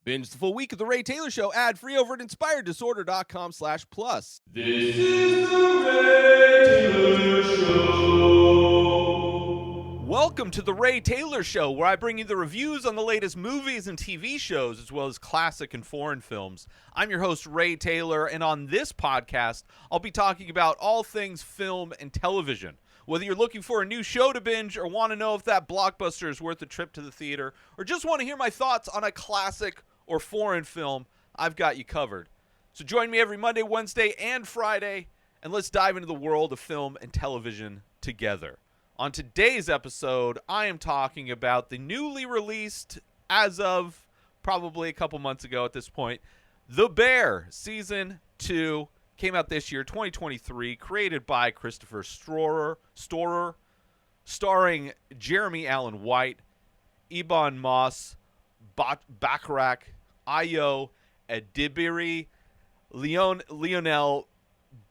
Binge the full week of The Ray Taylor Show ad-free over at inspireddisorder.com/plus. This is The Ray Taylor Show. Welcome to The Ray Taylor Show, where I bring you the reviews on the latest movies and TV shows, as well as classic and foreign films. I'm your host, Ray Taylor, and on this podcast, I'll be talking about all things film and television. Whether you're looking for a new show to binge, or want to know if that blockbuster is worth a trip to the theater, or just want to hear my thoughts on a classic or foreign film, I've got you covered. So join me every Monday, Wednesday, and Friday, and let's dive into the world of film and television together. On today's episode, I am talking about the newly released, as of probably a couple months ago at this point, The Bear Season 2, came out this year, 2023, created by Christopher Storer, starring Jeremy Allen White, Ebon Moss-Bachrach, Ayo Edebiri, Lionel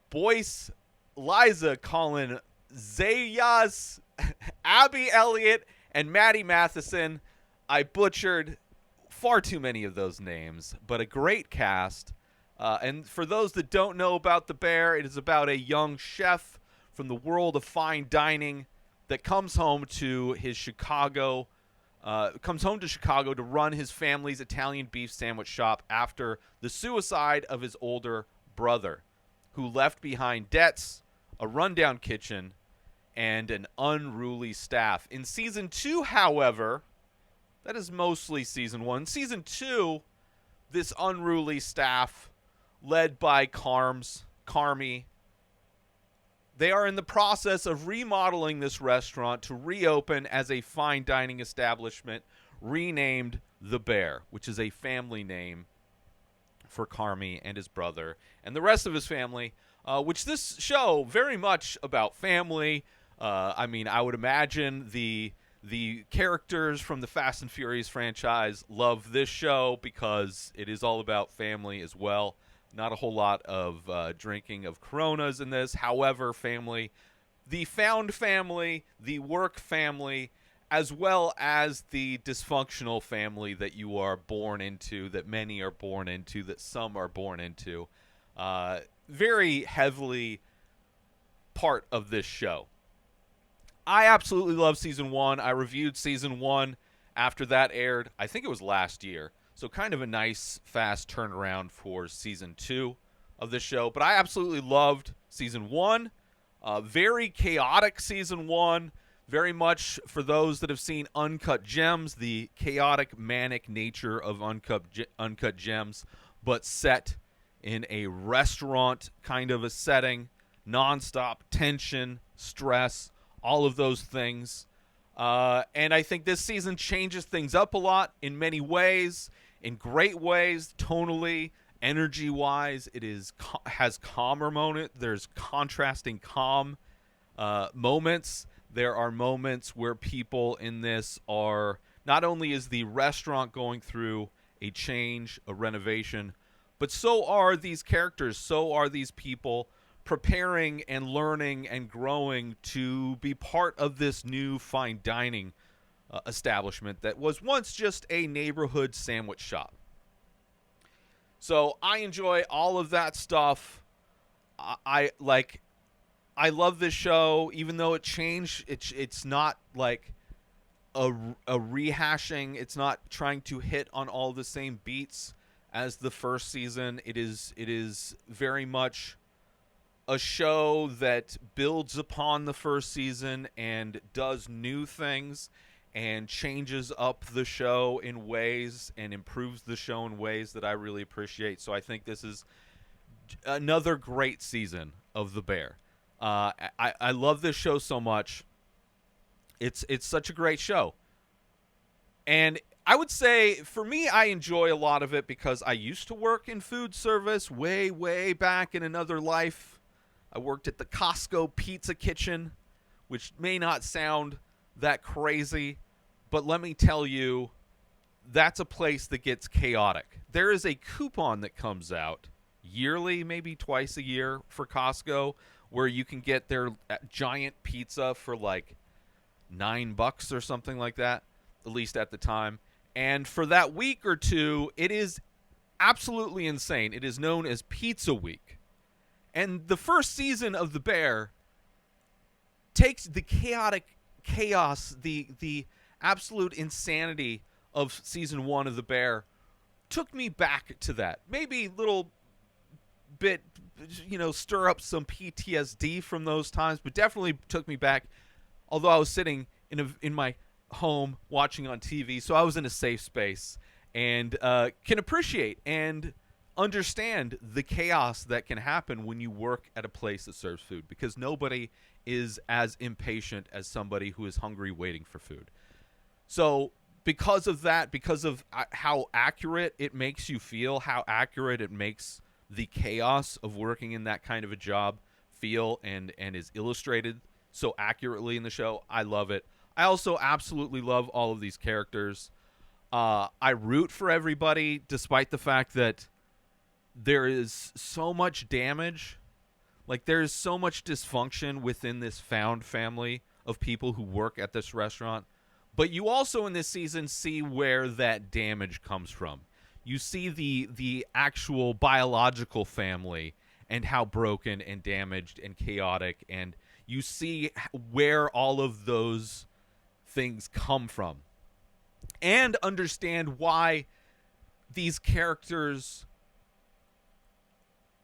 Boyce, Liza Colón-Zayas, Abby Elliott, and Maddie Matheson. I butchered far too many of those names, but a great cast. And for those that don't know about The Bear, it is about a young chef from the world of fine dining that comes home to Chicago to run his family's Italian beef sandwich shop after the suicide of his older brother, who left behind debts, a rundown kitchen, and an unruly staff. In Season 2, however, that is mostly Season 1. Season 2, this unruly staff, led by Carmy, they are in the process of remodeling this restaurant to reopen as a fine dining establishment renamed The Bear, which is a family name for Carmy and his brother and the rest of his family, which this show very much about family. I would imagine the characters from the Fast and Furious franchise love this show because it is all about family as well. Not a whole lot of drinking of Coronas in this. However, family, the found family, the work family, as well as the dysfunctional family that you are born into, that many are born into, that some are born into, very heavily part of this show. I absolutely love Season 1. I reviewed Season 1 after that aired. I think it was last year. So kind of a nice, fast turnaround for Season 2 of this show. But I absolutely loved Season 1. Very chaotic Season 1. Very much, for those that have seen Uncut Gems, the chaotic, manic nature of Uncut Gems, but set in a restaurant kind of a setting. Nonstop tension, stress, all of those things. And I think this season changes things up a lot in many ways. In great ways, tonally, energy-wise, it has calmer moments. There's contrasting calm moments. There are moments where people in this are, not only is the restaurant going through a change, a renovation, but so are these characters, so are these people preparing and learning and growing to be part of this new fine dining establishment that was once just a neighborhood sandwich shop. So I enjoy all of that stuff. I love this show, even though it changed. It's not like a rehashing. It's not trying to hit on all the same beats as the first season. It is very much a show that builds upon the first season and does new things and changes up the show in ways and improves the show in ways that I really appreciate. So I think this is another great season of The Bear. I love this show so much. It's such a great show. And I would say, for me, I enjoy a lot of it because I used to work in food service way, way back in another life. I worked at the Costco Pizza Kitchen, which may not sound that crazy, but let me tell you, that's a place that gets chaotic. There is a coupon that comes out yearly, maybe twice a year, for Costco, where you can get their giant pizza for like $9 or something like that, at least at the time. And for that week or two, it is absolutely insane. It is known as Pizza Week. And the first season of The Bear takes the chaotic chaos, the absolute insanity of season 1 of The Bear, took me back to that. Maybe a little bit, stir up some PTSD from those times, but definitely took me back. Although I was sitting in my home watching on TV, so I was in a safe space and can appreciate and understand the chaos that can happen when you work at a place that serves food, because nobody is as impatient as somebody who is hungry waiting for food. So because of that, because of how accurate it makes you feel, how accurate it makes the chaos of working in that kind of a job feel, and is illustrated so accurately in the show, I love it. I also absolutely love all of these characters. I root for everybody, despite the fact that there is so much damage. Like, there is so much dysfunction within this found family of people who work at this restaurant. But you also in this season see where that damage comes from. You see the actual biological family and how broken and damaged and chaotic, and you see where all of those things come from, and understand why these characters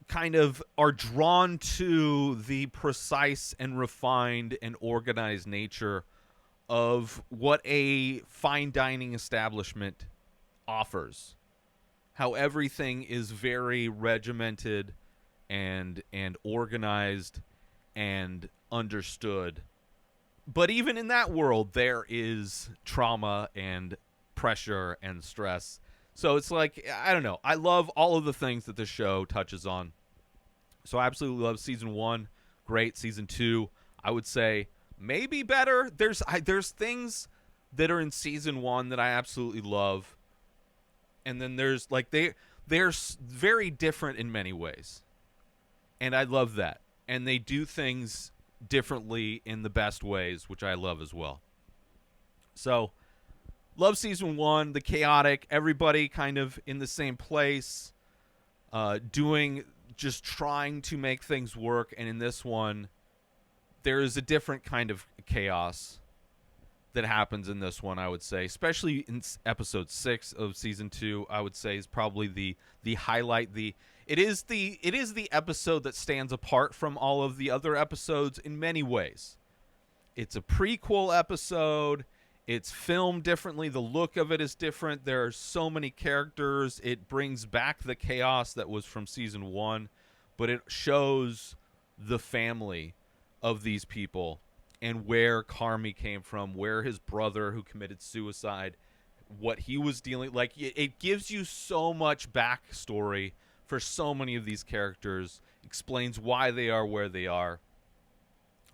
kind of are drawn to the precise and refined and organized nature of what a fine dining establishment offers. How everything is very regimented and organized and understood. But even in that world, there is trauma and pressure and stress. So it's like, I don't know. I love all of the things that the show touches on. So I absolutely love season 1. Great. Season 2, I would say maybe better. There's things that are in season 1 that I absolutely love. And then there's like they're very different in many ways. And I love that. And they do things differently in the best ways, which I love as well. So, love season 1, the chaotic, everybody kind of in the same place, just trying to make things work. And in this one, there is a different kind of chaos that happens in this one, I would say, especially in episode 6 of season 2. I would say is probably the highlight. It is the episode that stands apart from all of the other episodes in many ways. It's a prequel episode. It's filmed differently. The look of it is different. There are so many characters. It brings back the chaos that was from season 1, but it shows the family of these people and where Carmy came from, where his brother who committed suicide, what he was dealing. Like, it gives you so much backstory for so many of these characters, explains why they are where they are.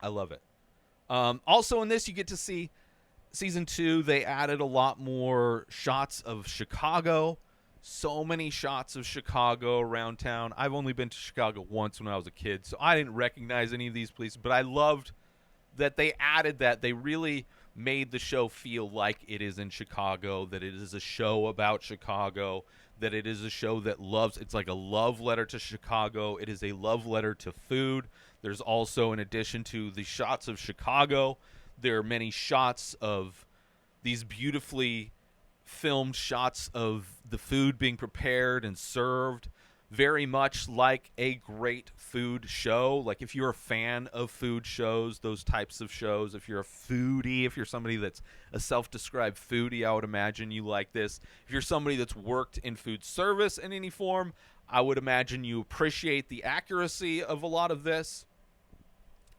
I love it. Also in this, you get to see season 2, they added a lot more shots of Chicago. So many shots of Chicago around town. I've only been to Chicago once when I was a kid, so I didn't recognize any of these places, but I loved that they added that. They really made the show feel like it is in Chicago, that it is a show about Chicago, that it is a show that it's like a love letter to Chicago. It is a love letter to food. There's also, in addition to the shots of Chicago, there are many shots of these beautifully filmed shots of the food being prepared and served, very much like a great food show. Like, if you're a fan of food shows, those types of shows, if you're a foodie, if you're somebody that's a self-described foodie, I would imagine you like this. If you're somebody that's worked in food service in any form, I would imagine you appreciate the accuracy of a lot of this.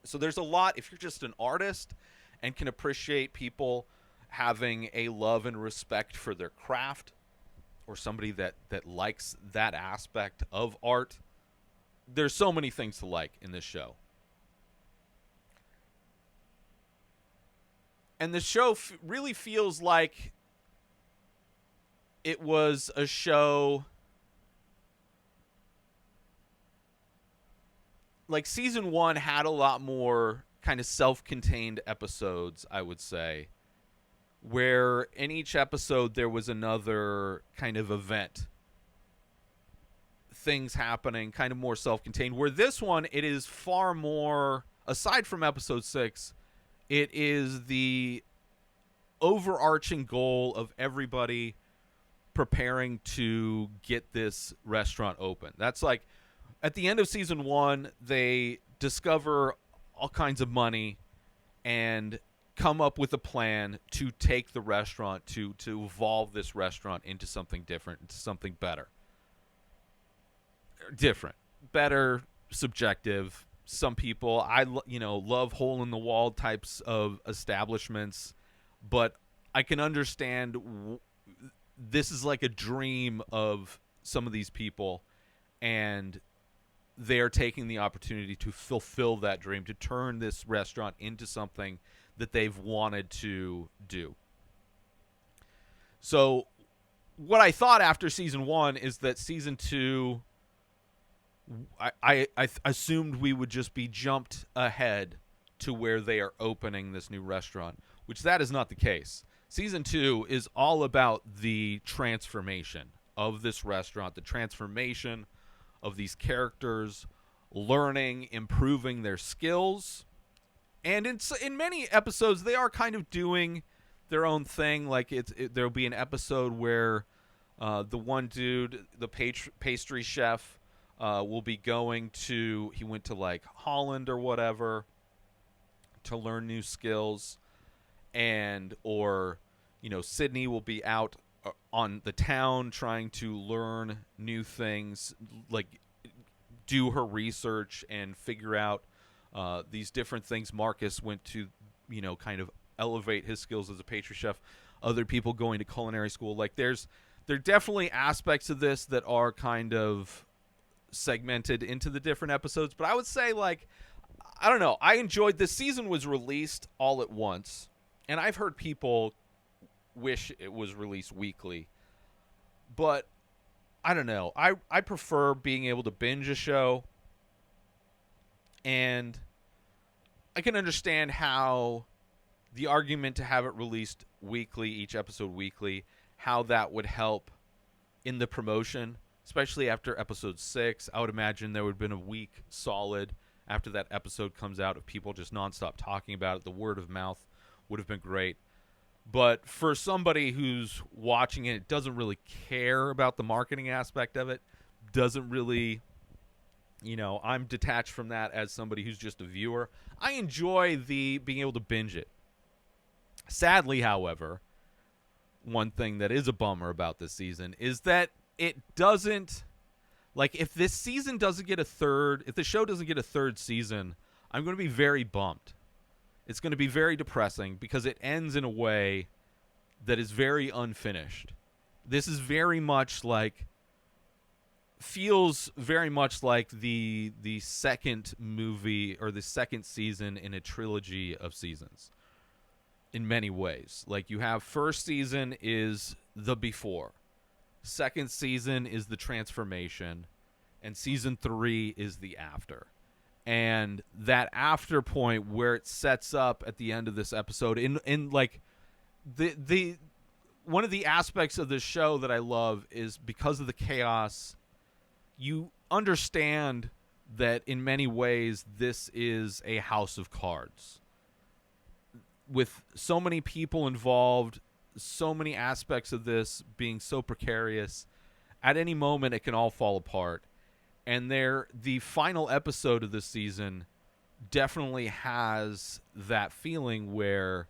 So there's a lot, if you're just an artist and can appreciate people having a love and respect for their craft, or somebody that likes that aspect of art, there's so many things to like in this show. And the show really feels like it was a show like season 1 had a lot more kind of self-contained episodes, I would say, where in each episode there was another kind of event, things happening, kind of more self-contained. Where this one, it is far more, aside from episode 6, it is the overarching goal of everybody preparing to get this restaurant open. That's like, at the end of season 1, they discover all kinds of money and come up with a plan to take the restaurant, to evolve this restaurant into something different, into something better. Different, better, subjective. Some people, love hole-in-the-wall types of establishments, but I can understand this is like a dream of some of these people, and they are taking the opportunity to fulfill that dream, to turn this restaurant into something that they've wanted to do. So what I thought after season 1 is that season 2, I assumed we would just be jumped ahead to where they are opening this new restaurant, which that is not the case. Season 2 is all about the transformation of this restaurant, the transformation of these characters, learning, improving their skills. And in many episodes, they are kind of doing their own thing. Like there'll be an episode where the one dude, the pastry chef, will be he went to like Holland or whatever to learn new skills, or Sydney will be out on the town trying to learn new things, like do her research and figure out these different things. Marcus went to kind of elevate his skills as a pastry chef. Other people going to culinary school. Like there are definitely aspects of this that are kind of segmented into the different episodes, but I would say, like, I don't know, I enjoyed this. Season was released all at once, and I've heard people wish it was released weekly, but I don't know, I prefer being able to binge a show, and I can understand how the argument to have it released weekly, each episode weekly, how that would help in the promotion. Especially after episode 6, I would imagine there would have been a week solid after that episode comes out of people just nonstop talking about it. The word of mouth would have been great. But for somebody who's watching it, doesn't really care about the marketing aspect of it, doesn't really, I'm detached from that as somebody who's just a viewer. I enjoy being able to binge it. Sadly, however, one thing that is a bummer about this season is that it doesn't, like, if this season doesn't get if the show doesn't get a third season, I'm going to be very bummed. It's going to be very depressing because it ends in a way that is very unfinished. This is very much like, feels very much like the second movie or the second season in a trilogy of seasons in many ways. Like, you have first season is the before. Second season is the transformation, and season 3 is the after. And that after point where it sets up at the end of this episode, in like the one of the aspects of this show that I love is because of the chaos, you understand that in many ways this is a house of cards. With so many people involved, so many aspects of this being so precarious, at any moment it can all fall apart. And the final episode of this season definitely has that feeling where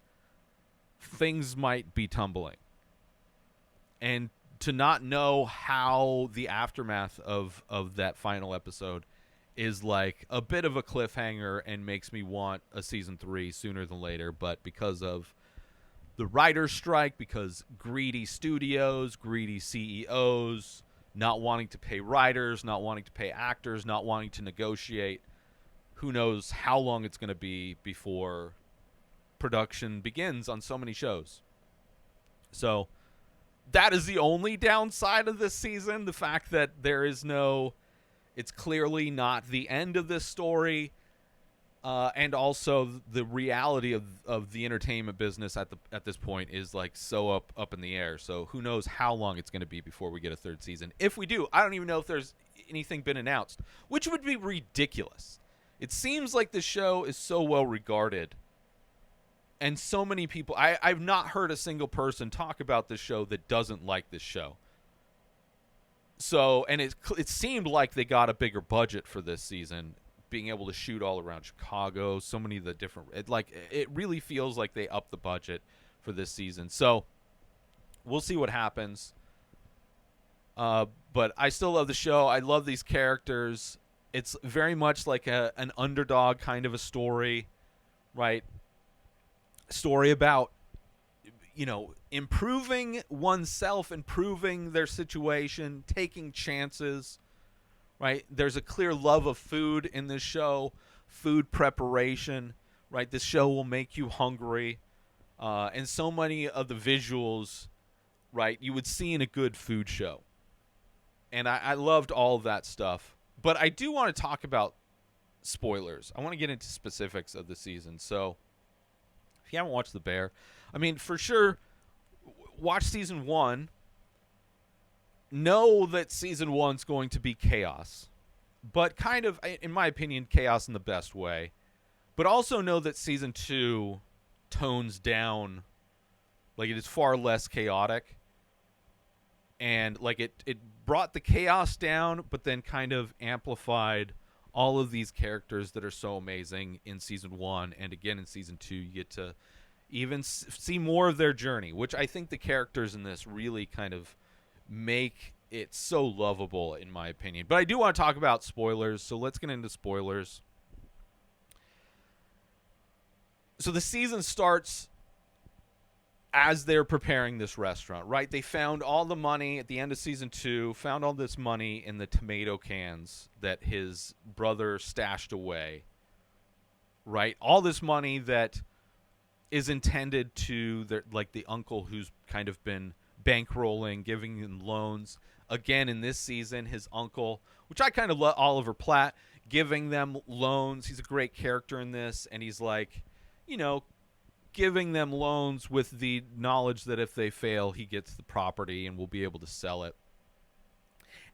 things might be tumbling. And to not know how the aftermath of that final episode is like a bit of a cliffhanger and makes me want a season 3 sooner than later. But because of the writer's strike, because greedy studios, greedy CEOs, not wanting to pay writers, not wanting to pay actors, not wanting to negotiate, who knows how long it's going to be before production begins on so many shows. So that is the only downside of this season, the fact that it's clearly not the end of this story. And also the reality of the entertainment business at this point is like so up in the air. So who knows how long it's going to be before we get a third season. If we do, I don't even know if there's anything been announced, which would be ridiculous. It seems like the show is so well regarded, and so many people. I've not heard a single person talk about this show that doesn't like this show. So, and it seemed like they got a bigger budget for this season, being able to shoot all around Chicago, so many of the different, it really feels like they upped the budget for this season. So we'll see what happens. But I still love the show. I love these characters. It's very much like an underdog kind of a story, right? Story about, improving oneself, improving their situation, taking chances, right? There's a clear love of food in this show, food preparation, right? This show will make you hungry. And so many of the visuals, right, you would see in a good food show. And I loved all of that stuff. But I do want to talk about spoilers. I want to get into specifics of the season. So if you haven't watched The Bear, I mean, for sure, watch season 1. Know that season 1's going to be chaos. But kind of, in my opinion, chaos in the best way. But also know that season 2 tones down. Like, it is far less chaotic. And, like, it brought the chaos down, but then kind of amplified all of these characters that are so amazing in season 1. And again, in season 2, you get to even see more of their journey, which I think the characters in this really kind of make it so lovable, in my opinion. But I do want to talk about spoilers, so let's get into spoilers. So the season starts as they're preparing this restaurant, right? They found all the money at the end of season 2, found all this money in the tomato cans that his brother stashed away, right? All this money that is intended to the uncle who's kind of been bankrolling, giving him loans. Again, in this season, his uncle, which I kind of love, Oliver Platt, giving them loans. He's a great character in this, and he's like, giving them loans with the knowledge that if they fail, he gets the property and will be able to sell it.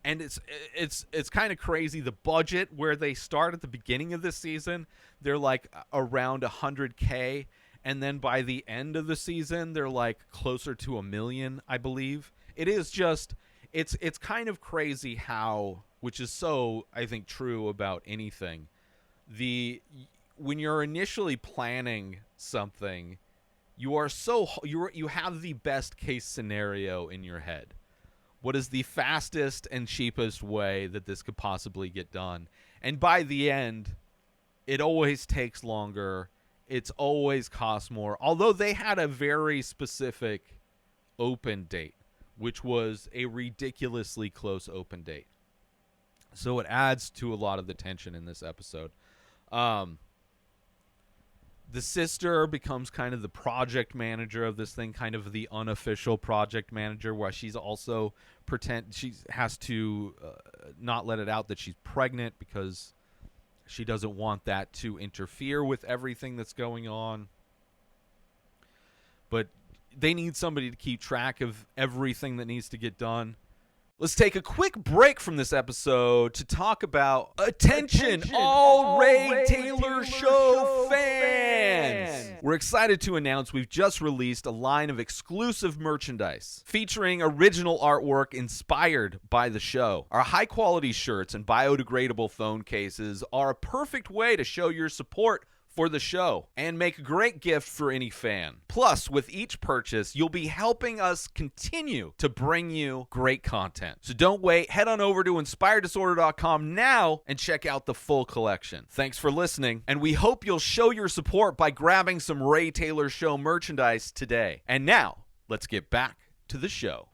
And it's kind of crazy. The budget where they start at the beginning of this season, they're like around $100K, and then by the end of the season, they're like closer to $1 million, I believe. It is just, it's kind of crazy how, which is so, I think, true about anything. When you're initially planning something, you have the best case scenario in your head. What is the fastest and cheapest way that this could possibly get done? And by the end, it always takes longer. It's always costs more. Although they had a very specific open date, which was a ridiculously close open date. So it adds to a lot of the tension in this episode. The sister becomes kind of the project manager of this thing, kind of the unofficial project manager, where she's also she has to not let it out that she's pregnant because she doesn't want that to interfere with everything that's going on. But they need somebody to keep track of everything that needs to get done. Let's take a quick break from this episode to talk about Attention all Ray Taylor Show fans! We're excited to announce we've just released a line of exclusive merchandise featuring original artwork inspired by the show. Our high-quality shirts and biodegradable phone cases are a perfect way to show your support for the show and make a great gift for any fan. Plus, with each purchase, you'll be helping us continue to bring you great content. So don't wait. Head on over to inspireddisorder.com now and check out the full collection. Thanks for listening, and we hope you'll show your support by grabbing some Ray Taylor Show merchandise today. And now, let's get back to the show.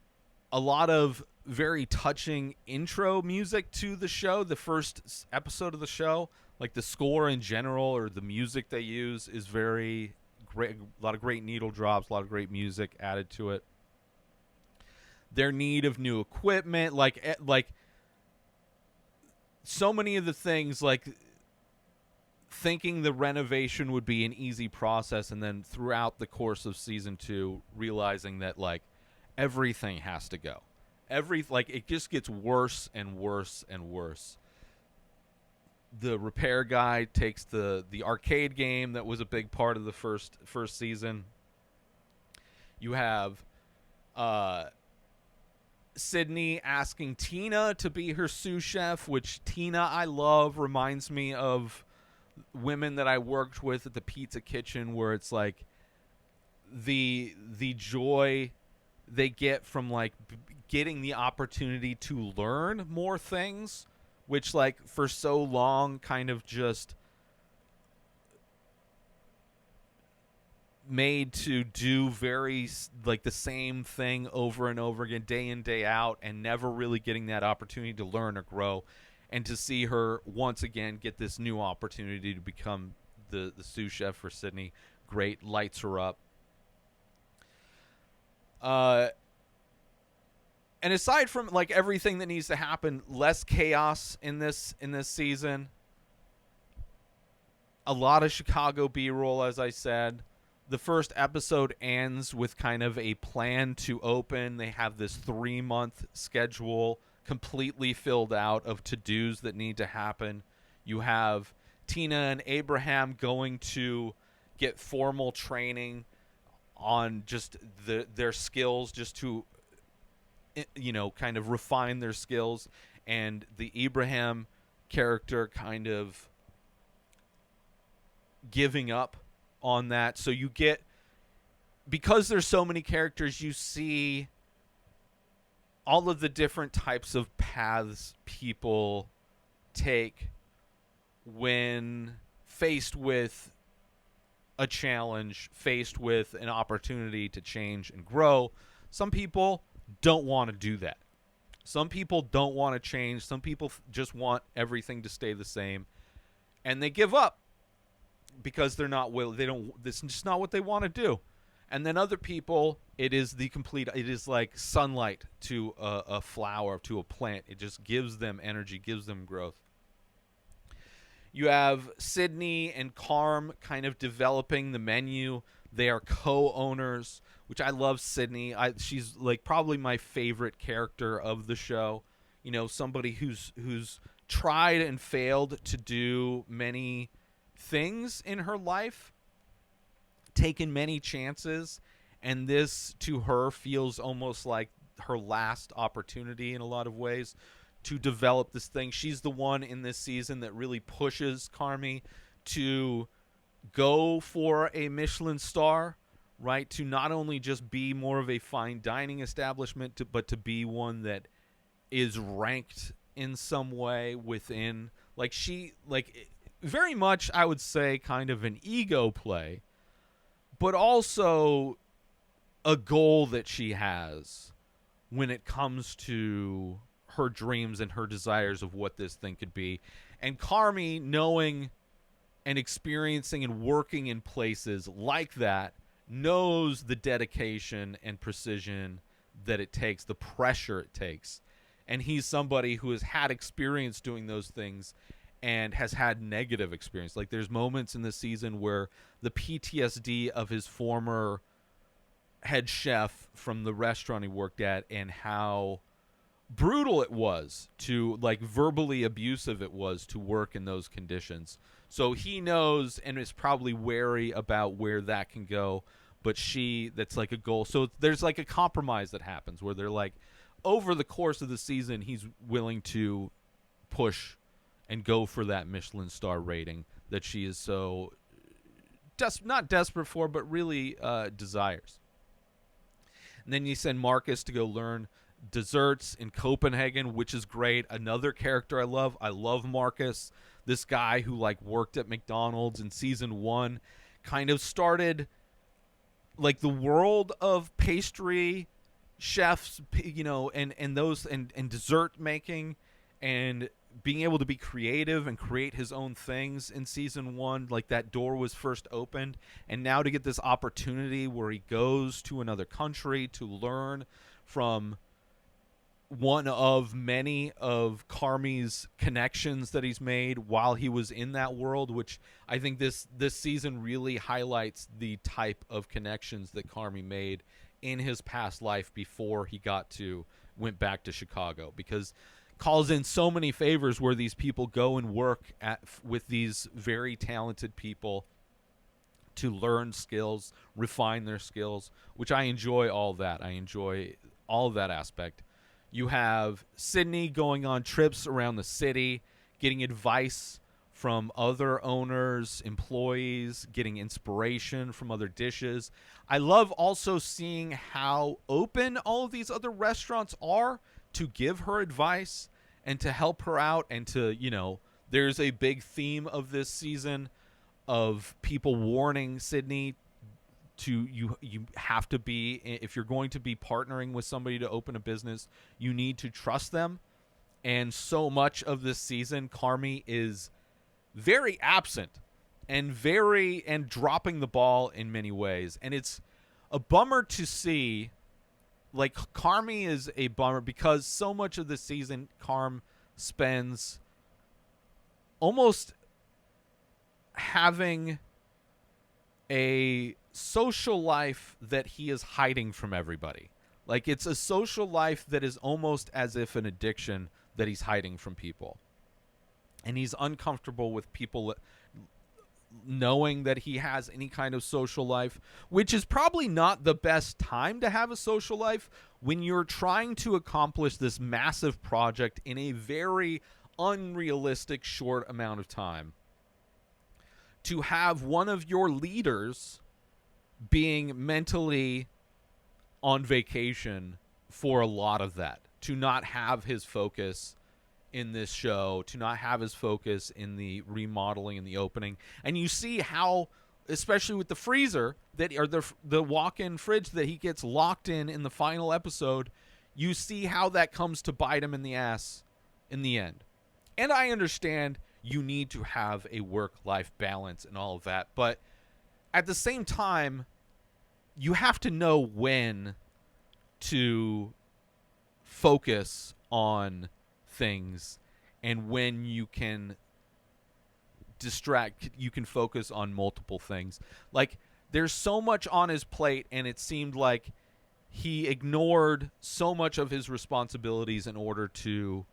A lot of very touching intro music to the show, the first episode of the show. Like the score in general, or the music they use, is very great. A lot of great needle drops, a lot of great music added to it. Their need of new equipment, like so many of the things, like thinking the renovation would be an easy process, and then throughout the course of season 2 realizing that like everything has to go. It just gets worse and worse and worse. The repair guy takes the arcade game that was a big part of the first season. You have Sydney asking Tina to be her sous chef, which Tina I love. Reminds me of women that I worked with at the pizza kitchen, where it's like the joy they get from like getting the opportunity to learn more things, which like for so long kind of just made to do very like the same thing over and over again, day in, day out, and never really getting that opportunity to learn or grow. And to see her once again get this new opportunity to become the sous chef for Sydney, great, lights her up. And aside from like everything that needs to happen, less chaos in this season. A lot of Chicago B-roll, as I said. The first episode ends with kind of a plan to open. They have this 3-month schedule completely filled out of to-dos that need to happen. You have Tina and Abraham going to get formal training on just their skills, just to, you know, kind of refine their skills. And the Abraham character kind of giving up on that. So you get, because there's so many characters, you see all of the different types of paths people take when faced with a challenge, faced with an opportunity to change and grow. Some people don't want to do that. Some people don't want to change. Some people just want everything to stay the same, and they give up because they're not willing. They don't. This is just not what they want to do. And then other people, it is the complete. It is like sunlight to a flower, to a plant. It just gives them energy, gives them growth. You have Sydney and Carm kind of developing the menu. They are co-owners, which I love. Sydney, she's like probably my favorite character of the show. You know, somebody who's tried and failed to do many things in her life, taken many chances, and this to her feels almost like her last opportunity in a lot of ways to develop this thing. She's the one in this season that really pushes Carmi to go for a Michelin star, right? To not only just be more of a fine dining establishment, but to be one that is ranked in some way within, like, she, like, very much, I would say, kind of an ego play, but also a goal that she has when it comes to her dreams and her desires of what this thing could be. And Carmi, knowing and experiencing and working in places like that, knows the dedication and precision that it takes, the pressure it takes. And he's somebody who has had experience doing those things and has had negative experience. Like, there's moments in the season where the PTSD of his former head chef from the restaurant he worked at, and how brutal it was to, like, verbally abusive it was to work in those conditions. So he knows and is probably wary about where that can go, but that's like a goal. So there's like a compromise that happens where they're like, over the course of the season, he's willing to push and go for that Michelin star rating that she is so not desperate for, but really desires. And then you send Marcus to go learn desserts in Copenhagen, which is great. Another character I love. I love Marcus, this guy who like worked at McDonald's in season 1, kind of started like the world of pastry chefs, you know, and those and dessert making, and being able to be creative and create his own things in season 1. Like, that door was first opened, and now to get this opportunity where he goes to another country to learn from one of many of Carmi's connections that he's made while he was in that world, which I think this season really highlights the type of connections that Carmi made in his past life before he went back to Chicago, because calls in so many favors where these people go and work with these very talented people to learn skills, refine their skills, which I enjoy all that. I enjoy all of that aspect. You have Sydney going on trips around the city, getting advice from other owners, employees, getting inspiration from other dishes. I love also seeing how open all of these other restaurants are to give her advice and to help her out, and to, there's a big theme of this season of people warning Sydney to you have to be, if you're going to be partnering with somebody to open a business, you need to trust them. And so much of this season, Carmi is very absent and dropping the ball in many ways. And it's a bummer to see. Like, Carmi is a bummer because so much of the season Carm spends almost having a social life that he is hiding from everybody. Like, it's a social life that is almost as if an addiction that he's hiding from people. And he's uncomfortable with people knowing that he has any kind of social life, which is probably not the best time to have a social life when you're trying to accomplish this massive project in a very unrealistic short amount of time. To have one of your leaders being mentally on vacation for a lot of that, to not have his focus in this show, to not have his focus in the remodeling and the opening. And you see how, especially with the freezer or the walk-in fridge that he gets locked in the final episode, you see how that comes to bite him in the ass in the end. And I understand you need to have a work-life balance and all of that, but at the same time, you have to know when to focus on things and when you can you can focus on multiple things. Like, there's so much on his plate, and it seemed like he ignored so much of his responsibilities in order to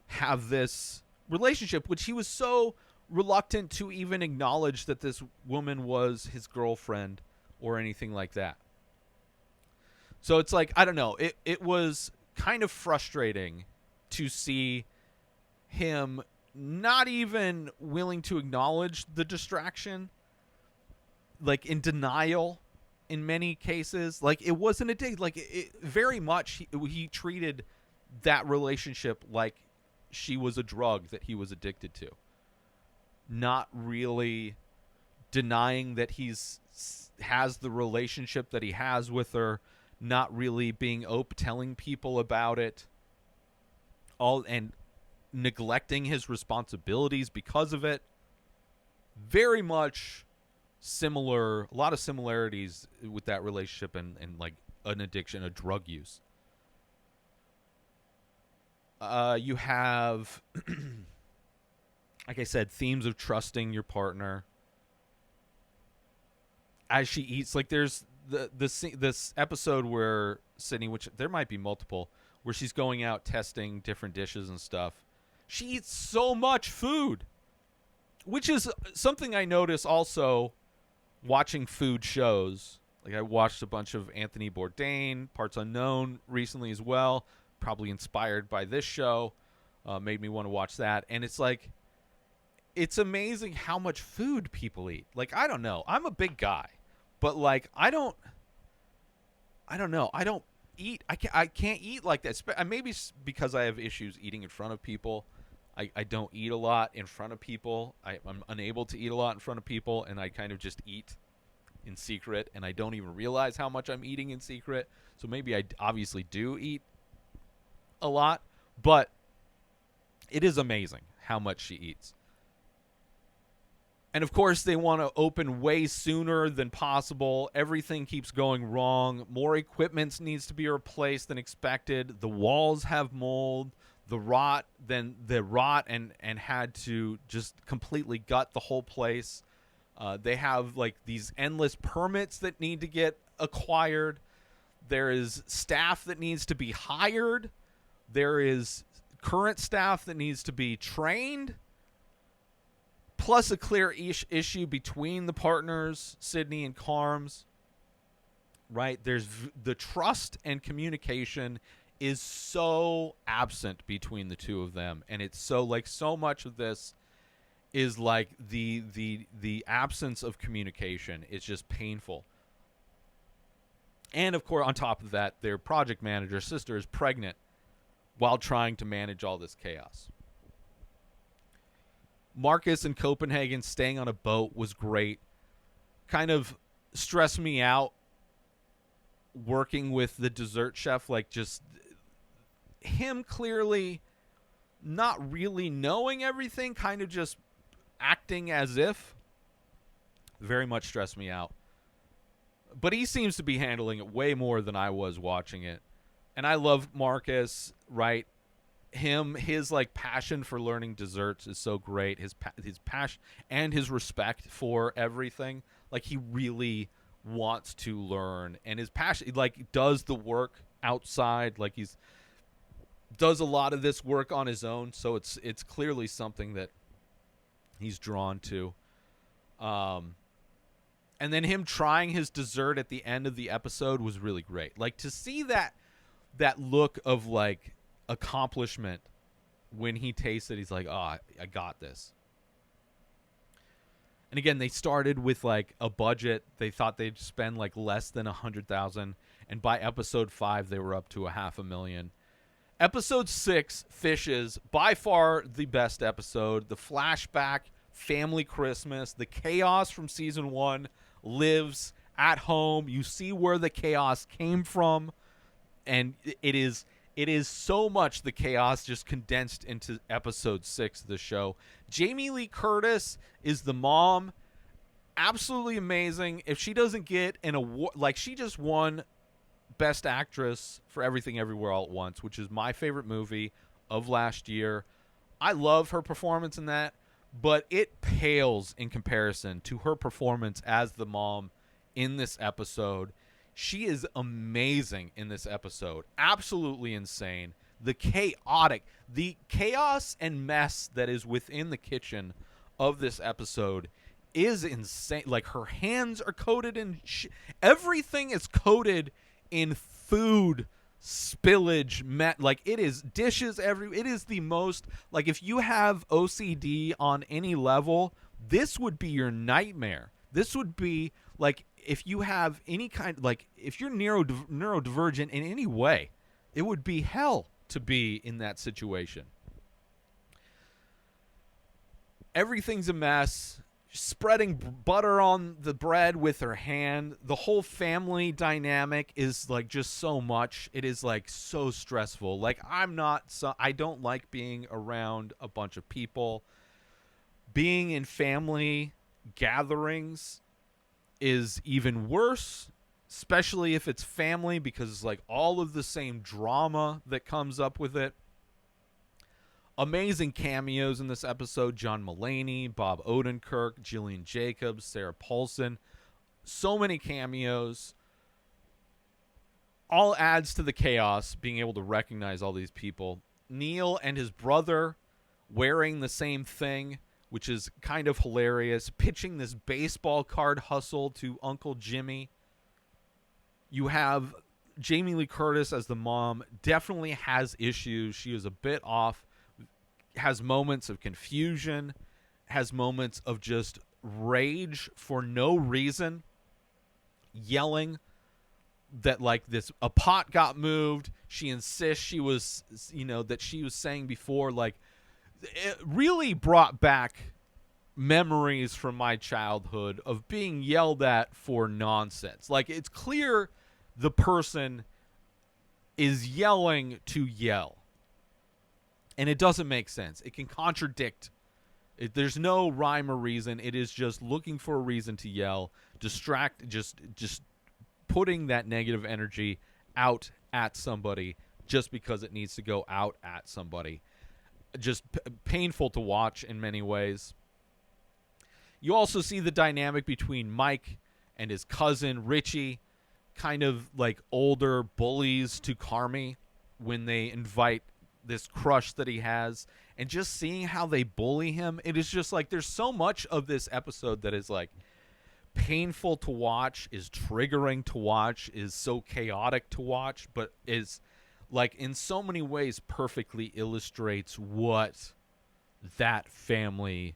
have this relationship, which he was so reluctant to even acknowledge that this woman was his girlfriend or anything like that. So it's like, I don't know, it was kind of frustrating to see him not even willing to acknowledge the distraction, like in denial in many cases. Like, it wasn't a date. Like, it very much he treated that relationship like she was a drug that he was addicted to, not really denying that has the relationship that he has with her, not really being open, telling people about it, and neglecting his responsibilities because of it. Very much similar, a lot of similarities with that relationship and like an addiction, a drug use. You have, like I said, themes of trusting your partner as she eats. Like, there's this episode where Sydney, which there might be multiple, where she's going out testing different dishes and stuff. She eats so much food, which is something I notice also watching food shows. Like, I watched a bunch of Anthony Bourdain, Parts Unknown recently as well, probably inspired by this show, made me want to watch that. And it's like, it's amazing how much food people eat. Like, I don't know. I'm a big guy, but like, I don't know. I don't eat. I can't eat like that. Maybe because I have issues eating in front of people. I don't eat a lot in front of people. I'm unable to eat a lot in front of people, and I kind of just eat in secret, and I don't even realize how much I'm eating in secret. So maybe I obviously do eat a lot, but it is amazing how much she eats. And of course, they want to open way sooner than possible. Everything keeps going wrong. More equipment needs to be replaced than expected. The walls have mold. The rot and had to just completely gut the whole place. They have like these endless permits that need to get acquired. There is staff that needs to be hired. There is current staff that needs to be trained. Plus a clear issue between the partners, Sydney and Carms. Right? There's the trust and communication is so absent between the two of them, and it's so like so much of this is like the absence of communication. It's just painful. And of course, on top of that, their project manager sister is pregnant while trying to manage all this chaos. Marcus in Copenhagen staying on a boat was great. Kind of stressed me out working with the dessert chef, like just him clearly not really knowing everything, kind of just acting as if. Very much stressed me out. But he seems to be handling it way more than I was watching it. And I love Marcus, right? His like passion for learning desserts is so great. His passion and his respect for everything. Like he really wants to learn, and his passion, like does the work outside. Like he's does a lot of this work on his own. So it's clearly something that he's drawn to. And then him trying his dessert at the end of the episode was really great. Like to see that look of like accomplishment when he tasted, he's like, oh, I got this. And again, they started with like a budget. They thought they'd spend like less than $100,000, and by episode 5 they were up to $500,000. Episode 6, Fishes, by far the best episode. The flashback, family Christmas, the chaos from season 1 lives at home. You see where the chaos came from, and it is so much the chaos just condensed into episode 6 of the show. Jamie Lee Curtis is the mom. Absolutely amazing. If she doesn't get an award, like she just won Best Actress for Everything Everywhere All at Once, which is my favorite movie of last year. I love her performance in that, but it pales in comparison to her performance as the mom in this episode. She is amazing in this episode. Absolutely insane. The chaos and mess that is within the kitchen of this episode is insane. Like her hands are coated in everything is coated in food spillage. Like it is dishes it is the most, like if you have OCD on any level, this would be your nightmare. This would be like if you have any kind, like if you're neurodivergent in any way, it would be hell to be in that situation. Everything's a mess. Spreading butter on the bread with her hand. The whole family dynamic is like just so much. It is like so stressful. Like I don't like being around a bunch of people. Being in family gatherings is even worse, especially if it's family, because it's like all of the same drama that comes up with it. Amazing cameos in this episode. John Mulaney, Bob Odenkirk, Jillian Jacobs, Sarah Paulson. So many cameos. All adds to the chaos, being able to recognize all these people. Neil and his brother wearing the same thing, which is kind of hilarious. Pitching this baseball card hustle to Uncle Jimmy. You have Jamie Lee Curtis as the mom. Definitely has issues. She is a bit off. Has moments of confusion. Has moments of just rage for no reason. Yelling that like a pot got moved. She insists she was, that she was saying before, like, it really brought back memories from my childhood of being yelled at for nonsense. Like, it's clear the person is yelling to yell. And it doesn't make sense. It can contradict There's no rhyme or reason. It is just looking for a reason to yell, distract, just putting that negative energy out at somebody just because it needs to go out at somebody. Just painful to watch in many ways. You also see the dynamic between Mike and his cousin Richie, kind of like older bullies to Carmy when they invite this crush that he has, and just seeing how they bully him. It is just like there's so much of this episode that is like painful to watch, is triggering to watch, is so chaotic to watch, but is like in so many ways perfectly illustrates what that family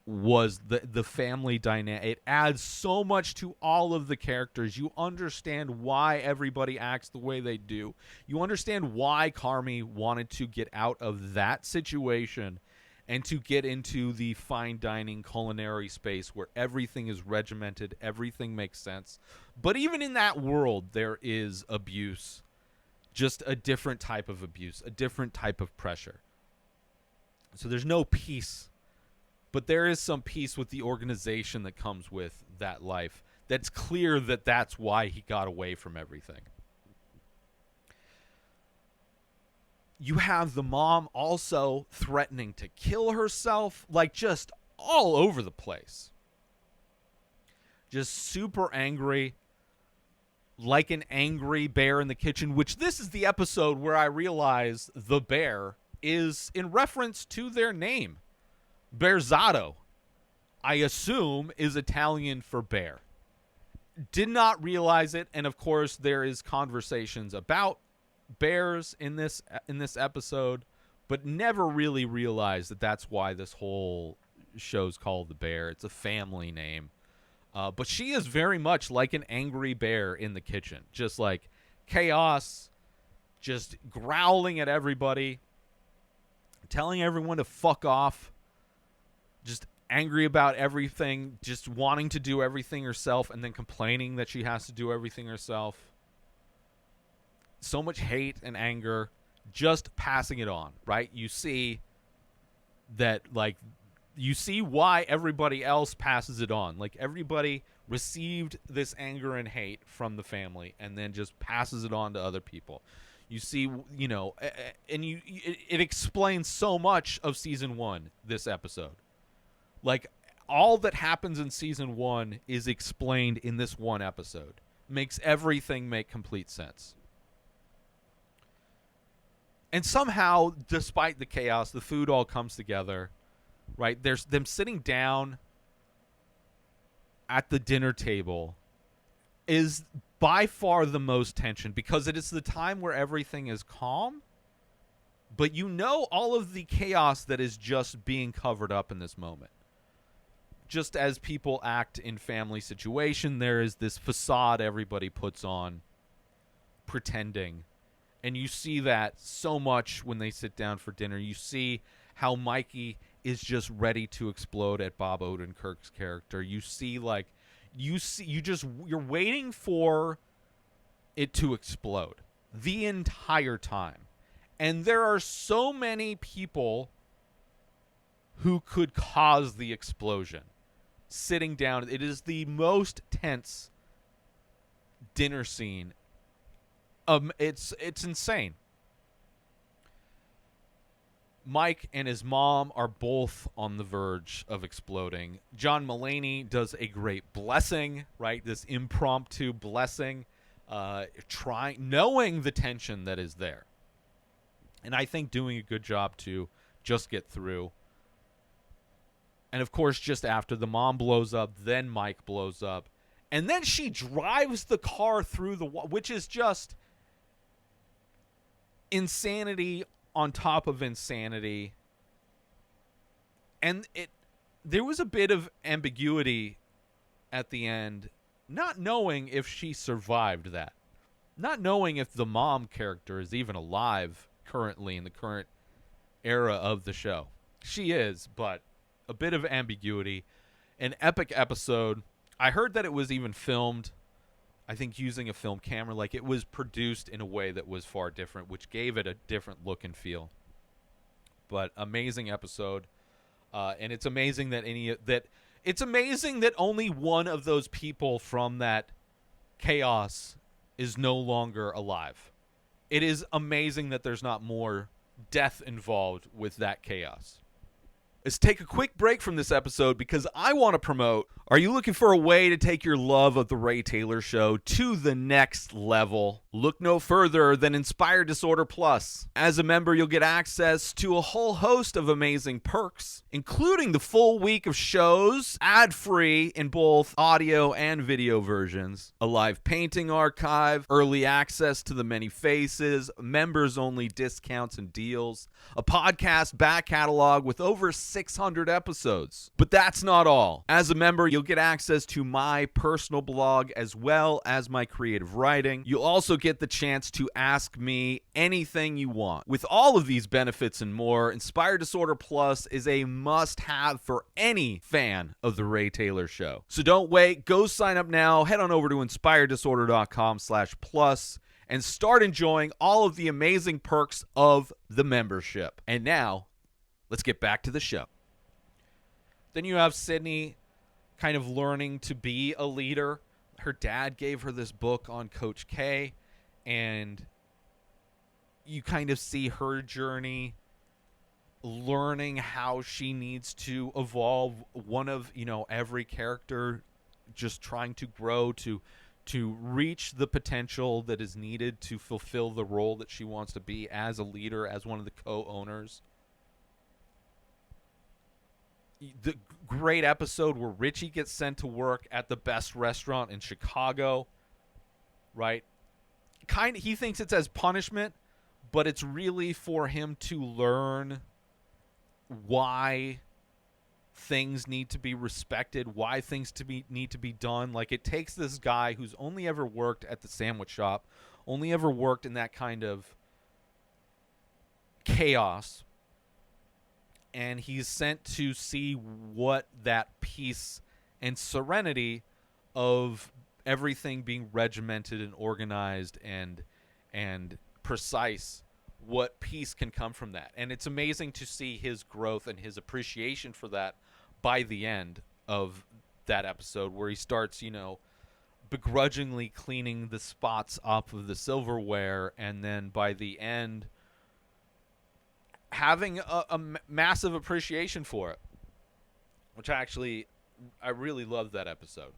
was, the family dynamic. It adds so much to all of the characters. You understand why everybody acts the way they do. You understand why Carmy wanted to get out of that situation and to get into the fine dining culinary space where everything is regimented, everything makes sense. But even in that world, there is abuse. Just a different type of abuse, a different type of pressure. So there's no peace. But there is some peace with the organization that comes with that life. That's clear that that's why he got away from everything. You have the mom also threatening to kill herself, like just all over the place. Just super angry, like an angry bear in the kitchen, which this is the episode where I realize the bear is in reference to their name. Berzatto, I assume, is Italian for bear. Did not realize it, and of course there is conversations about bears in this episode, but never really realized that that's why this whole show's called The Bear. It's a family name. But she is very much like an angry bear in the kitchen. Just like chaos, just growling at everybody, telling everyone to fuck off. Just angry about everything, just wanting to do everything herself and then complaining that she has to do everything herself. So much hate and anger, just passing it on, right? You see that, like, you see why everybody else passes it on. Like, everybody received this anger and hate from the family and then just passes it on to other people. You see, you know, and it explains so much of season 1, this episode. Like, all that happens in season 1 is explained in this one episode. Makes everything make complete sense. And somehow, despite the chaos, the food all comes together, right? There's them sitting down at the dinner table is by far the most tension, because it is the time where everything is calm, but you know all of the chaos that is just being covered up in this moment. Just as people act in family situation, there is this facade everybody puts on, pretending. And you see that so much when they sit down for dinner. You see how Mikey is just ready to explode at Bob Odenkirk's character. You see, like, you're waiting for it to explode the entire time. And there are so many people who could cause the explosion. Sitting down, it is the most tense dinner scene. It's insane. Mike and his mom are both on the verge of exploding. John Mulaney does a great blessing, right? This impromptu blessing, knowing the tension that is there. And I think doing a good job to just get through. And of course, just after the mom blows up, then Mike blows up. And then she drives the car through the wall, which is just insanity on top of insanity. And there was a bit of ambiguity at the end, not knowing if she survived that. Not knowing if the mom character is even alive currently in the current era of the show. She is, but a bit of ambiguity. An epic episode. I heard that it was even filmed, I think, using a film camera. Like, it was produced in a way that was far different, which gave it a different look and feel. But amazing episode. And it's amazing that it's amazing that only one of those people from that chaos is no longer alive. It is amazing that there's not more death involved with that chaos. Let's take a quick break from this episode because I want to promote. Are you looking for a way to take your love of The Ray Taylor Show to the next level? Look no further than Inspired Disorder Plus. As a member, you'll get access to a whole host of amazing perks, including the full week of shows, ad-free in both audio and video versions, a live painting archive, early access to the many faces, members-only discounts and deals, a podcast back catalog with over 600 episodes. But that's not all. As a member, you'll get access to my personal blog as well as my creative writing. You'll also get the chance to ask me anything you want. With all of these benefits and more, Inspired Disorder Plus is a must-have for any fan of The Ray Taylor Show. So don't wait. Go sign up now. Head on over to inspireddisorder.com/plus and start enjoying all of the amazing perks of the membership. And now, let's get back to the show. Then you have Sydney kind of learning to be a leader. Her dad gave her this book on Coach K, and you kind of see her journey learning how she needs to evolve. One of, every character just trying to grow to reach the potential that is needed to fulfill the role that she wants to be as a leader, as one of the co-owners. The great episode where Richie gets sent to work at the best restaurant in Chicago, right? He thinks it's as punishment, but it's really for him to learn why things need to be respected, why things need to be done. Like, it takes this guy who's only ever worked at the sandwich shop, only ever worked in that kind of chaos, and he's sent to see what that peace and serenity of everything being regimented and organized and precise, what peace can come from that. And it's amazing to see his growth and his appreciation for that by the end of that episode, where he starts, begrudgingly cleaning the spots off of the silverware, and then by the end having a massive appreciation for it, which I really loved that episode.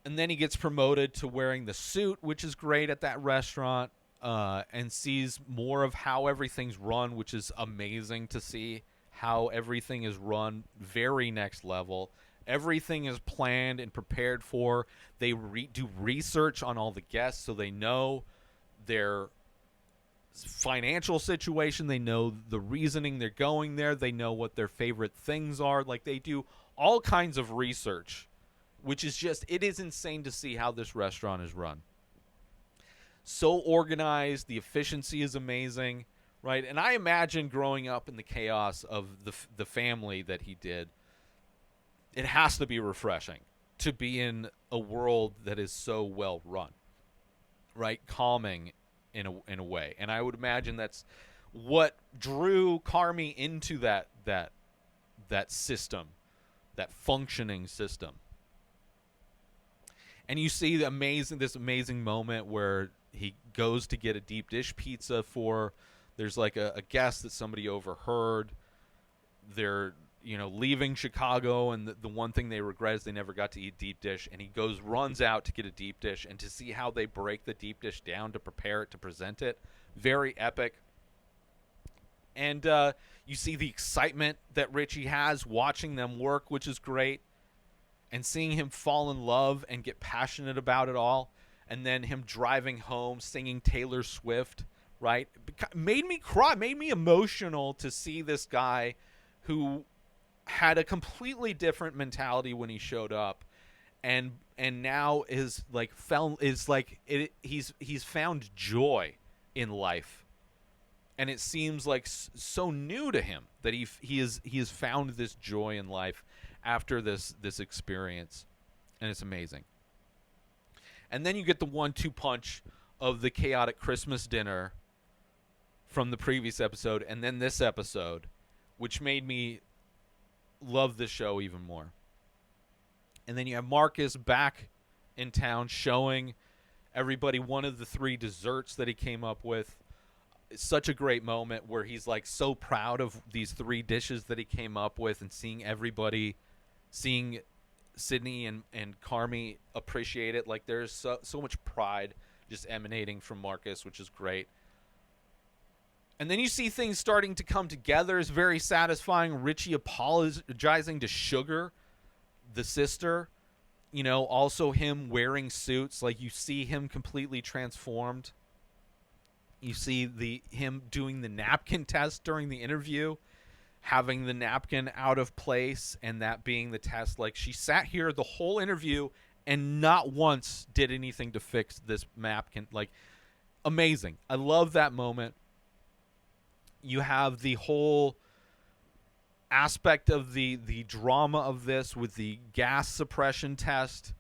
And then he gets promoted to wearing the suit, which is great at that restaurant, and sees more of how everything's run, which is amazing to see how everything is run very next level. Everything is planned and prepared for. They do research on all the guests so they know their financial situation. They know the reasoning they're going there. They know what their favorite things are. Like, they do all kinds of research, which is it is insane to see how this restaurant is run. So organized. The efficiency is amazing, right? And I imagine growing up in the chaos of the family that he did, it has to be refreshing to be in a world that is so well run, right? Calming in a way. And I would imagine that's what drew Carmi into that system, that functioning system. And you see this amazing moment where he goes to get a deep dish pizza there's like a guest that somebody overheard. They're, leaving Chicago, and the one thing they regret is they never got to eat deep dish. And he runs out to get a deep dish, and to see how they break the deep dish down to prepare it, to present it, very epic. And you see the excitement that Richie has watching them work, which is great. And seeing him fall in love and get passionate about it all. And then him driving home, singing Taylor Swift, right? Made me cry, made me emotional to see this guy who had a completely different mentality when he showed up. And now he's found joy in life. And it seems like so new to him that he has found this joy in life after this experience, and it's amazing. And then you get the 1-2 punch of the chaotic Christmas dinner from the previous episode and then this episode, which made me love this show even more. And then you have Marcus back in town showing everybody one of the 3 desserts that he came up with. It's such a great moment where he's like so proud of these 3 dishes that he came up with, and seeing Sydney and Carmi appreciate it. Like, there's so much pride just emanating from Marcus, which is great. And then you see things starting to come together. It's very satisfying. Richie apologizing to Sugar, the sister. You know, also him wearing suits. Like, you see him completely transformed. You see him doing the napkin test during the interview, having the napkin out of place, and that being the test. Like, she sat here the whole interview and not once did anything to fix this napkin. Like, amazing. I love that moment. You have the whole aspect of the drama of this with the gas suppression test,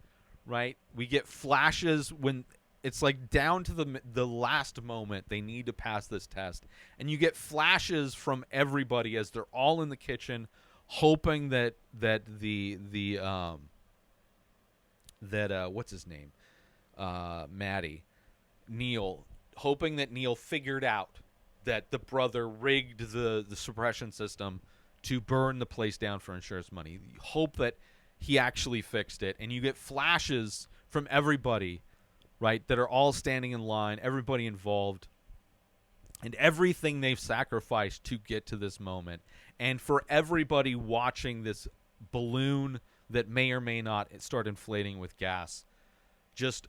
right? We get flashes when it's like down to the last moment they need to pass this test, and you get flashes from everybody as they're all in the kitchen, hoping that what's his name, Neil, hoping that Neil figured out that the brother rigged the suppression system to burn the place down for insurance money. You hope that he actually fixed it, and you get flashes from everybody, right, that are all standing in line, everybody involved, and everything they've sacrificed to get to this moment. And for everybody watching this balloon that may or may not start inflating with gas, just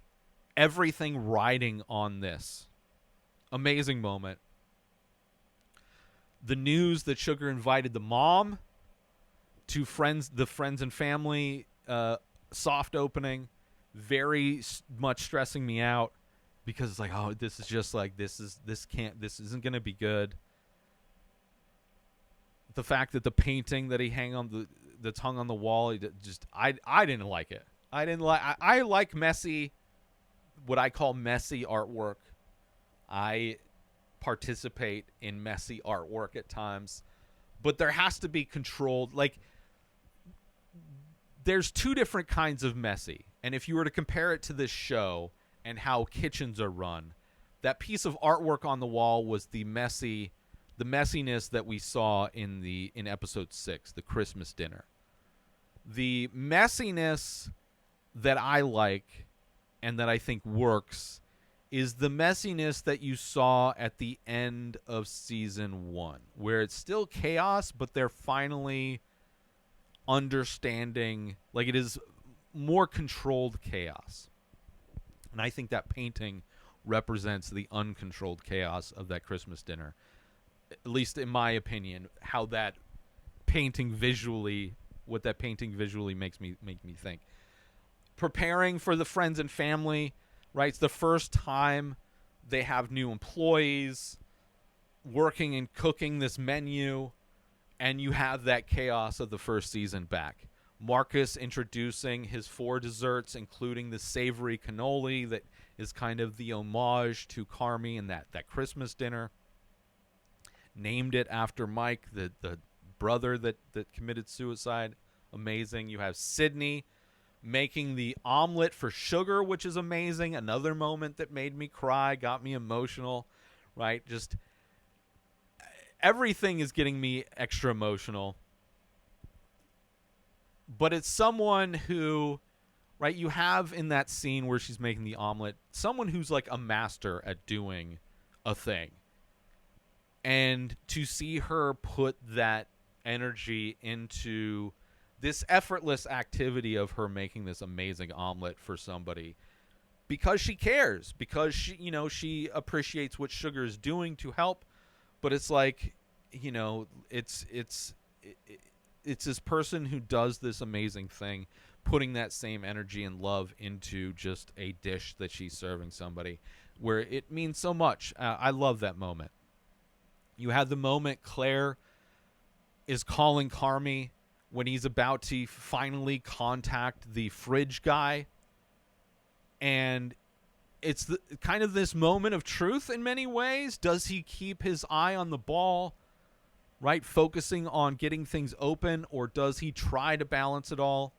everything riding on this. Amazing moment. The news that Sugar invited the mom to the friends and family soft opening, very much stressing me out, because it's like, oh, this is just like, this isn't going to be good. The fact that the painting that that's hung on the wall, I didn't like it. I like messy, what I call messy artwork. I participate in messy artwork at times, but there has to be controlled. Like, there's 2 different kinds of messy. And if you were to compare it to this show and how kitchens are run, that piece of artwork on the wall was the messiness that we saw in episode 6, the Christmas dinner. The messiness that I like and that I think works is the messiness that you saw at the end of season 1, where it's still chaos, but they're finally understanding, like, it is more controlled chaos. And I think that painting represents the uncontrolled chaos of that Christmas dinner, at least in my opinion. How that painting visually, what that painting visually makes me think. Preparing for the friends and family, right? It's the first time they have new employees working and cooking this menu, and you have that chaos of the first season back. Marcus introducing his 4 desserts, including the savory cannoli that is kind of the homage to Carmi and that Christmas dinner. Named it after Mike, the brother that committed suicide. Amazing. You have Sydney making the omelet for Sugar, which is amazing. Another moment that made me cry, got me emotional, right? Just everything is getting me extra emotional. But it's someone who, right, you have in that scene where she's making the omelet, someone who's like a master at doing a thing. And to see her put that energy into this effortless activity of her making this amazing omelet for somebody, because she cares, because she appreciates what Sugar is doing to help, but it's like, it's this person who does this amazing thing, putting that same energy and love into just a dish that she's serving somebody, where it means so much. I love that moment. You had the moment Claire is calling Carmi when he's about to finally contact the fridge guy, and it's the kind of this moment of truth in many ways. Does he keep his eye on the ball, right, focusing on getting things open, or does he try to balance it all?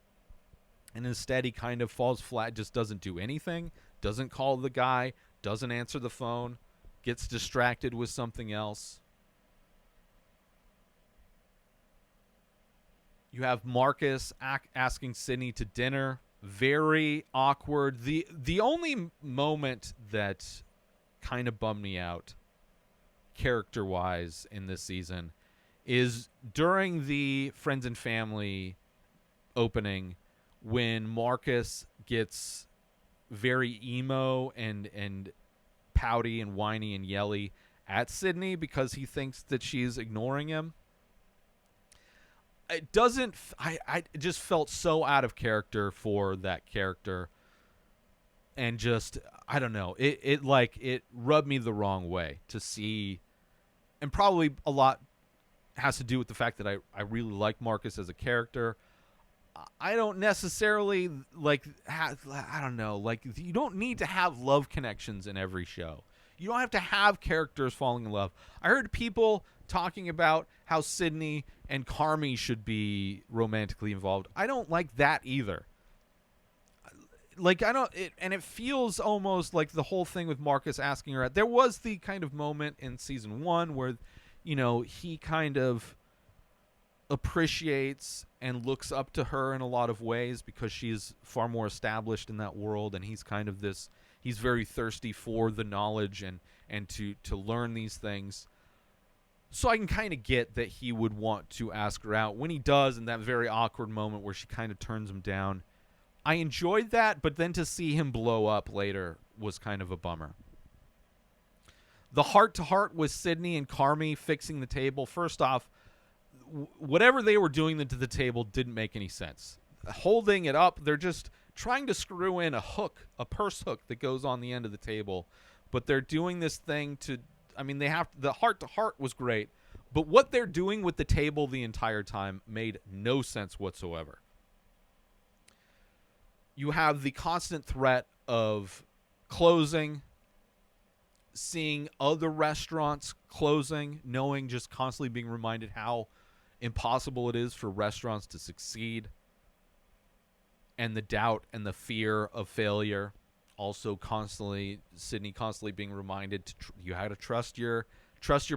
And instead he kind of falls flat, just doesn't do anything, doesn't call the guy, doesn't answer the phone, gets distracted with something else. You have Marcus asking Sydney to dinner. Very awkward. The only moment that kind of bummed me out character-wise in this season is during the Friends and Family opening when Marcus gets very emo and pouty and whiny and yelly at Sydney because he thinks that she's ignoring him. It doesn't. I just felt so out of character for that character, and just I don't know. It rubbed me the wrong way to see, and probably a lot has to do with the fact that I really like Marcus as a character. I don't necessarily I don't know. Like, you don't need to have love connections in every show. You don't have to have characters falling in love. I heard people talking about how Sydney and Carmy should be romantically involved. I don't like that either. Like, and it feels almost like the whole thing with Marcus asking her out. There was the kind of moment in season 1 where, he kind of appreciates and looks up to her in a lot of ways because she's far more established in that world, and he's kind of he's very thirsty for the knowledge and to learn these things. So I can kind of get that he would want to ask her out. When he does, in that very awkward moment where she kind of turns him down, I enjoyed that, but then to see him blow up later was kind of a bummer. The heart-to-heart with Sydney and Carmy fixing the table. First off, whatever they were doing to the table didn't make any sense. Holding it up, they're just trying to screw in a purse hook that goes on the end of the table, but they're doing this thing the heart-to-heart was great, but what they're doing with the table the entire time made no sense whatsoever. You have the constant threat of closing, seeing other restaurants closing, knowing, just constantly being reminded how impossible it is for restaurants to succeed, and the doubt and the fear of failure. Also, Sydney constantly being reminded you had to trust your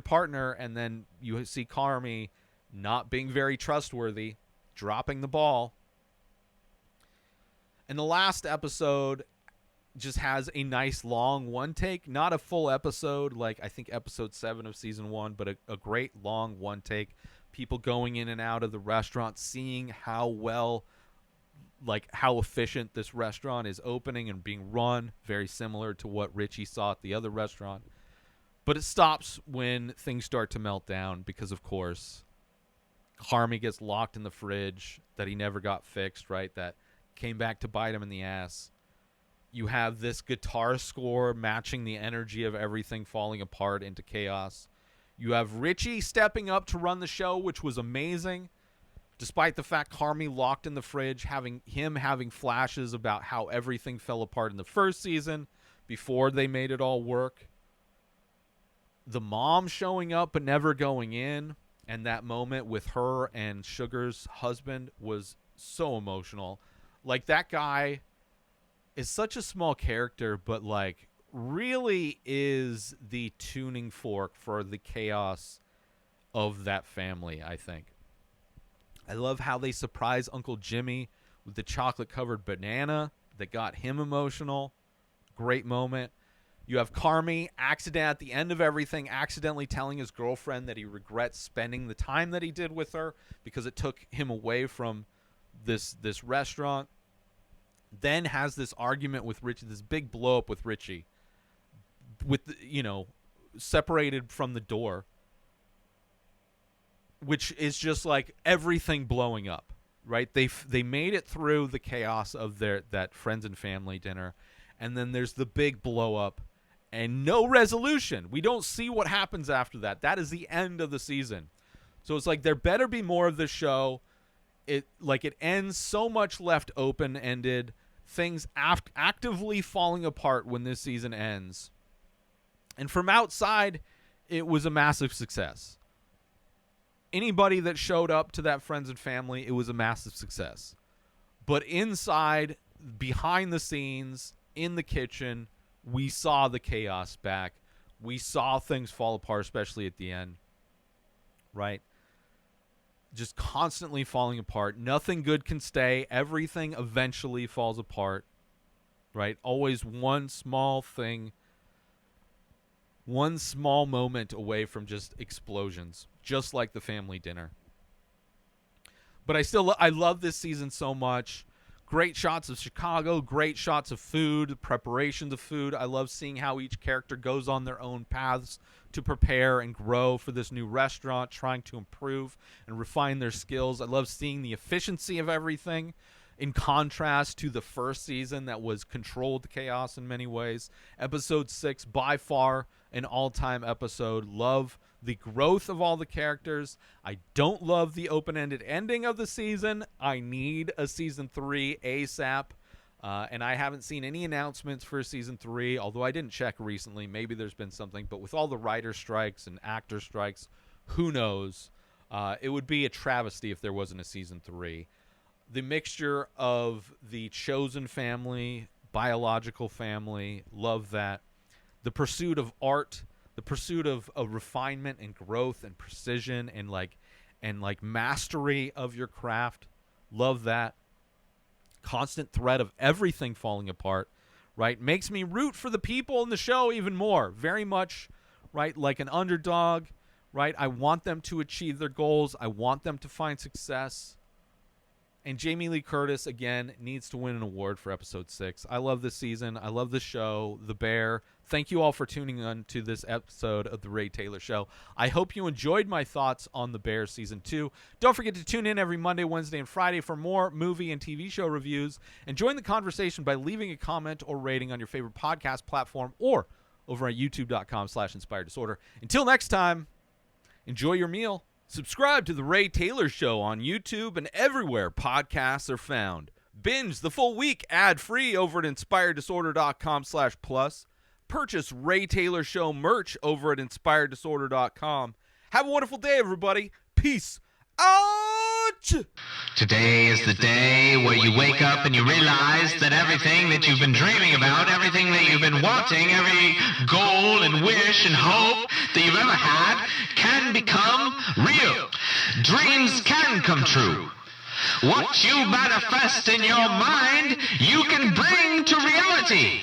partner, and then you see Carmy not being very trustworthy, dropping the ball. And the last episode just has a nice long one take, not a full episode like I think episode 7 of season 1, but a great long one take. People going in and out of the restaurant, seeing how efficient this restaurant is opening and being run, very similar to what Richie saw at the other restaurant. But it stops when things start to melt down because, of course, Carmy gets locked in the fridge that he never got fixed, right? That came back to bite him in the ass. You have this guitar score matching the energy of everything falling apart into chaos. You have Richie stepping up to run the show, which was amazing. Despite the fact Carmy locked in the fridge, having flashes about how everything fell apart in the first season before they made it all work. The mom showing up but never going in, and that moment with her and Sugar's husband was so emotional. Like, that guy is such a small character, but really is the tuning fork for the chaos of that family, I think. I love how they surprise Uncle Jimmy with the chocolate-covered banana that got him emotional. Great moment. You have Carmy at the end of everything, accidentally telling his girlfriend that he regrets spending the time that he did with her because it took him away from this restaurant. Then has this argument with Richie, this big blow-up with Richie, separated from the door, which is just like everything blowing up, right? They made it through the chaos of that Friends and Family dinner, and then there's the big blow up and no resolution. We don't see what happens after that. That is the end of the season. So it's like there better be more of this show. It ends so much left open-ended. things actively falling apart when this season ends. And from outside, it was a massive success. Anybody that showed up to that friends and family, it was a massive success. But inside, behind the scenes, in the kitchen, we saw the chaos back. We saw things fall apart, especially at the end. Right? Just constantly falling apart. Nothing good can stay. Everything eventually falls apart. Right? Always one small thing, one small moment away from just explosions. Just like the family dinner. But I love this season so much. Great shots of Chicago, great shots of food, preparations of food. I love seeing how each character goes on their own paths to prepare and grow for this new restaurant, trying to improve and refine their skills. I love seeing the efficiency of everything in contrast to the first season that was controlled chaos in many ways. Episode 6, by far an all-time episode. Love the growth of all the characters. I don't love the open-ended ending of the season. I need a season 3 ASAP. And I haven't seen any announcements for season 3, although I didn't check recently. Maybe there's been something. But with all the writer strikes and actor strikes, who knows? It would be a travesty if there wasn't a season 3. The mixture of the chosen family, biological family, love that. The pursuit of art, the pursuit of refinement and growth and precision and like mastery of your craft, love that. Constant threat of everything falling apart, right? Makes me root for the people in the show even more. Very much, right, like an underdog, right? I want them to achieve their goals. I want them to find success. And Jamie Lee Curtis, again, needs to win an award for episode 6. I love this season. I love the show, The Bear. Thank you all for tuning in to this episode of The Ray Taylor Show. I hope you enjoyed my thoughts on The Bear Season 2. Don't forget to tune in every Monday, Wednesday, and Friday for more movie and TV show reviews. And join the conversation by leaving a comment or rating on your favorite podcast platform or over at youtube.com/inspireddisorder. Until next time, enjoy your meal. Subscribe to The Ray Taylor Show on YouTube and everywhere podcasts are found. Binge the full week ad-free over at inspireddisorder.com/plus. Purchase Ray Taylor Show merch over at inspireddisorder.com. Have a wonderful day, everybody. Peace out! Today is the day where you wake up and you realize that everything that you've been dreaming about, everything that you've been wanting, every goal and wish and hope that you've ever had can become real. Dreams can come true. What you manifest in your mind, you can bring to reality.